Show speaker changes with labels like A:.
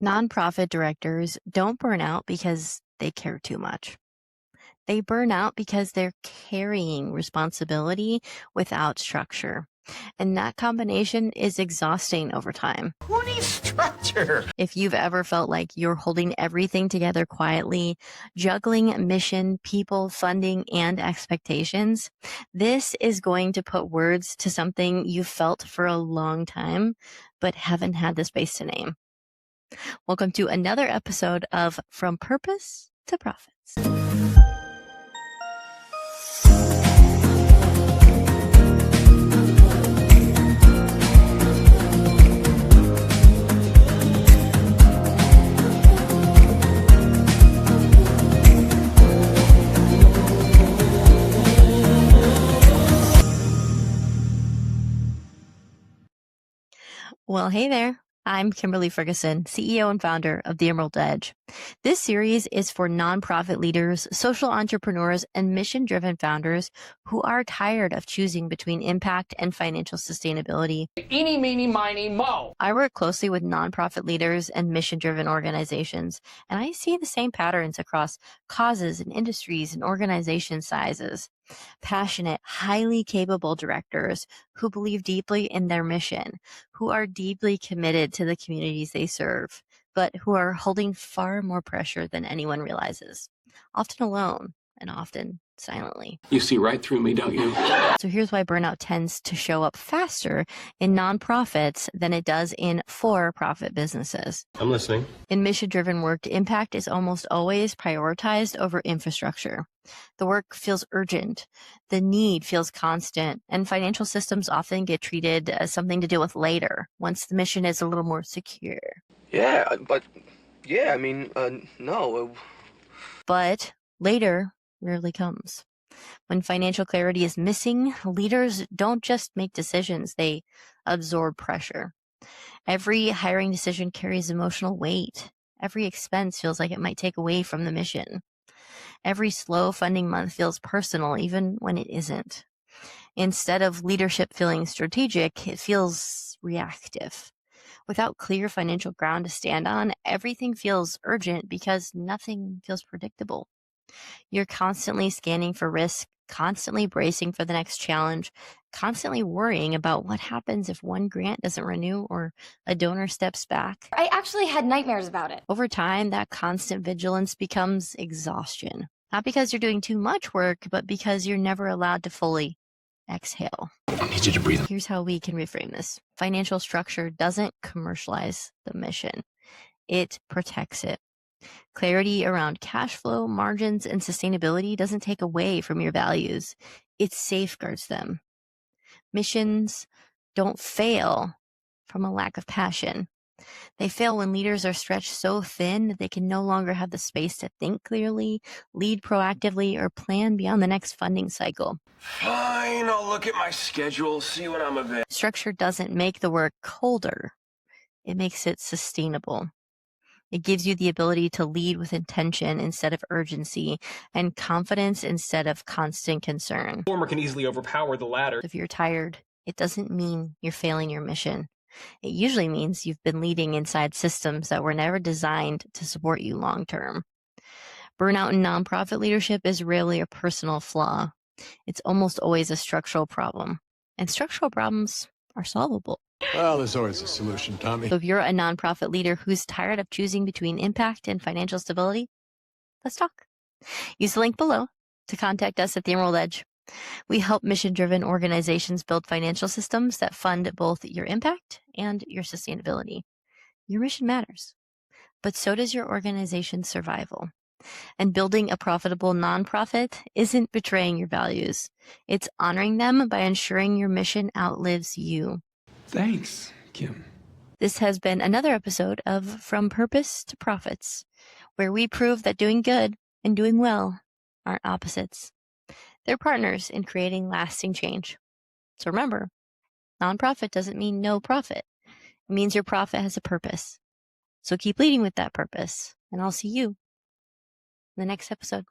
A: Nonprofit directors don't burn out because they care too much. They burn out because they're carrying responsibility without structure. And that combination is exhausting over time.
B: Who needs structure?
A: If you've ever felt like you're holding everything together quietly, juggling mission, people, funding, and expectations, this is going to put words to something you've felt for a long time, but haven't had the space to name. Welcome to another episode of From Purpose to Profits. Well, hey there. I'm Kimberly Ferguson, CEO and founder of The Emerald Edge. This series is for nonprofit leaders, social entrepreneurs, and mission-driven founders who are tired of choosing between impact and financial sustainability.
B: Eeny, meeny, miny, mo.
A: I work closely with nonprofit leaders and mission-driven organizations, and I see the same patterns across causes and industries and organization sizes. Passionate, highly capable directors who believe deeply in their mission, who are deeply committed to the communities they serve, but who are holding far more pressure than anyone realizes, often alone and often silently.
C: You see right through me, don't you?
A: So here's why burnout tends to show up faster in nonprofits than it does in for-profit businesses.
C: I'm listening.
A: In mission-driven work, impact is almost always prioritized over infrastructure. The work feels urgent, the need feels constant, and financial systems often get treated as something to deal with later, once the mission is a little more secure.
D: No.
A: But later rarely comes. When financial clarity is missing, leaders don't just make decisions, they absorb pressure. Every hiring decision carries emotional weight. Every expense feels like it might take away from the mission. Every slow funding month feels personal, even when it isn't. Instead of leadership feeling strategic, it feels reactive. Without clear financial ground to stand on, everything feels urgent because nothing feels predictable. You're constantly scanning for risk, constantly bracing for the next challenge, constantly worrying about what happens if one grant doesn't renew or a donor steps back.
E: I actually had nightmares about it.
A: Over time, that constant vigilance becomes exhaustion. Not because you're doing too much work, but because you're never allowed to fully exhale.
C: I need you to breathe.
A: Here's how we can reframe this. Financial structure doesn't commercialize the mission. It protects it. Clarity around cash flow, margins, and sustainability doesn't take away from your values. It safeguards them. Missions don't fail from a lack of passion. They fail when leaders are stretched so thin that they can no longer have the space to think clearly, lead proactively, or plan beyond the next funding cycle.
C: Fine, I'll look at my schedule, see when I'm available.
A: Structure doesn't make the work colder. It makes it sustainable. It gives you the ability to lead with intention instead of urgency and confidence instead of constant concern.
F: The former can easily overpower the latter.
A: If you're tired, it doesn't mean you're failing your mission. It usually means you've been leading inside systems that were never designed to support you long term. Burnout in nonprofit leadership is rarely a personal flaw. It's almost always a structural problem. And structural problems are solvable.
G: Well, there's always a solution, Tommy.
A: So if you're a nonprofit leader who's tired of choosing between impact and financial stability, let's talk. Use the link below to contact us at The Emerald Edge. We help mission-driven organizations build financial systems that fund both your impact and your sustainability. Your mission matters, but so does your organization's survival. And building a profitable nonprofit isn't betraying your values. It's honoring them by ensuring your mission outlives you.
C: Thanks, Kim.
A: This has been another episode of From Purpose to Profits, where we prove that doing good and doing well aren't opposites. They're partners in creating lasting change. So remember, nonprofit doesn't mean no profit. It means your profit has a purpose. So keep leading with that purpose, and I'll see you in the next episode.